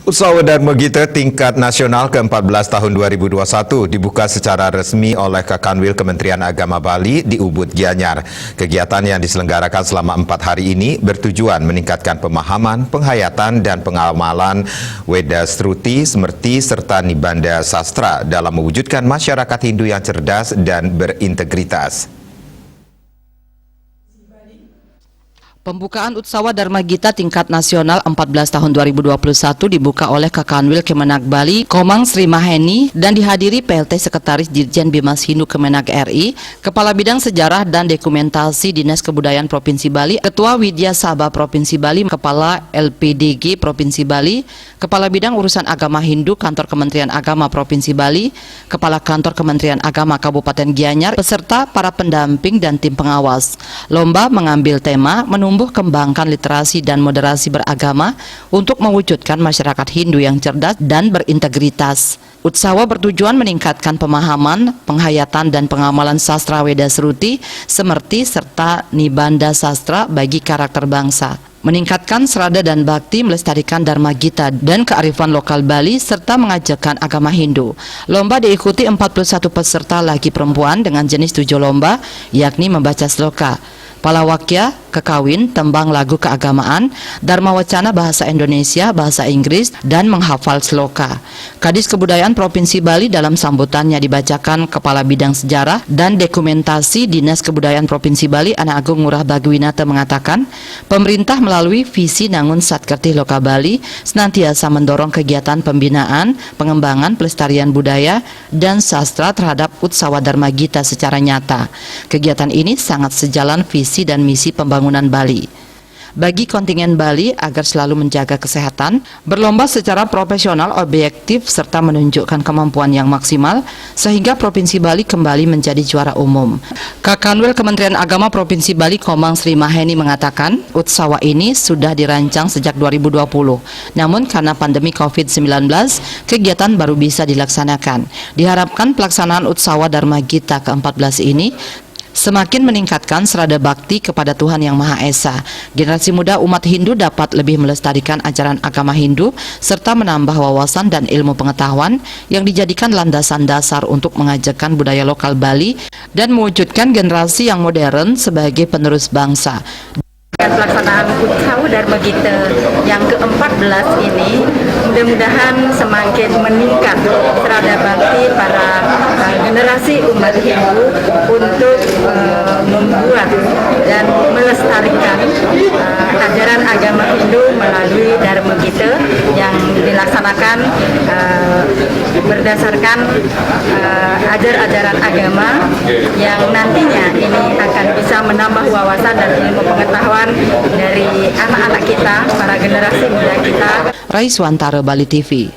Usaha Dharma Gita tingkat nasional ke-14 tahun 2021 dibuka secara resmi oleh Kakanwil Kementerian Agama Bali di Ubud, Gianyar. Kegiatan yang diselenggarakan selama 4 hari ini bertujuan meningkatkan pemahaman, penghayatan, dan pengamalan Weda Struti, Smerti, serta Nibanda Sastra dalam mewujudkan masyarakat Hindu yang cerdas dan berintegritas. Pembukaan Utsava Dharma Gita tingkat nasional 14 tahun 2021 dibuka oleh Kakanwil Kemenag Bali, Komang Sri Maheni, dan dihadiri PLT Sekretaris Dirjen Bimas Hindu Kemenag RI, Kepala Bidang Sejarah dan Dokumentasi Dinas Kebudayaan Provinsi Bali, Ketua Widya Sabha Provinsi Bali, Kepala LPDG Provinsi Bali, Kepala Bidang Urusan Agama Hindu Kantor Kementerian Agama Provinsi Bali, Kepala Kantor Kementerian Agama Kabupaten Gianyar, peserta para pendamping dan tim pengawas. Lomba mengambil tema menumbuh kembangkan literasi dan moderasi beragama untuk mewujudkan masyarakat Hindu yang cerdas dan berintegritas. Utsava bertujuan meningkatkan pemahaman, penghayatan, dan pengamalan sastra Weda Sruti, Semerti, serta Nibanda Sastra bagi karakter bangsa. Meningkatkan serada dan bakti, melestarikan Dharma Gita dan kearifan lokal Bali, serta mengajarkan agama Hindu. Lomba diikuti 41 peserta laki perempuan dengan jenis 7 lomba, yakni membaca sloka, Palawakya, kekawin, tembang lagu keagamaan, Dharma Wacana bahasa Indonesia, bahasa Inggris, dan menghafal sloka. Kadis Kebudayaan Provinsi Bali dalam sambutannya dibacakan Kepala Bidang Sejarah dan Dokumentasi Dinas Kebudayaan Provinsi Bali, Ana Agung Ngurah Baguinata mengatakan, pemerintah melalui visi Nangun Satkerti Loka Bali senantiasa mendorong kegiatan pembinaan, pengembangan pelestarian budaya, dan sastra terhadap Utsava Dharma Gita secara nyata. Kegiatan ini sangat sejalan visi dan misi pembangunan Bali. Bagi kontingen Bali agar selalu menjaga kesehatan, berlomba secara profesional, objektif, serta menunjukkan kemampuan yang maksimal, sehingga Provinsi Bali kembali menjadi juara umum. Kakanwil Kementerian Agama Provinsi Bali, Komang Sri Maheni mengatakan, Utsava ini sudah dirancang sejak 2020. Namun karena pandemi COVID-19, kegiatan baru bisa dilaksanakan. Diharapkan pelaksanaan Utsava Dharma Gita ke-14 ini semakin meningkatkan serada bakti kepada Tuhan Yang Maha Esa. Generasi muda umat Hindu dapat lebih melestarikan ajaran agama Hindu serta menambah wawasan dan ilmu pengetahuan yang dijadikan landasan dasar untuk mengajarkan budaya lokal Bali dan mewujudkan generasi yang modern sebagai penerus bangsa. Pelaksanaan Utsava Dharma Gita yang ke-14 ini mudah-mudahan semakin meningkat serada bakti para generasi umat Hindu untuk membuat dan melestarikan ajaran agama Hindu melalui Dharma Gita yang dilaksanakan berdasarkan ajaran agama yang nantinya ini akan bisa menambah wawasan dan ilmu pengetahuan dari anak-anak kita, para generasi muda kita. Raiswantara, Bali TV.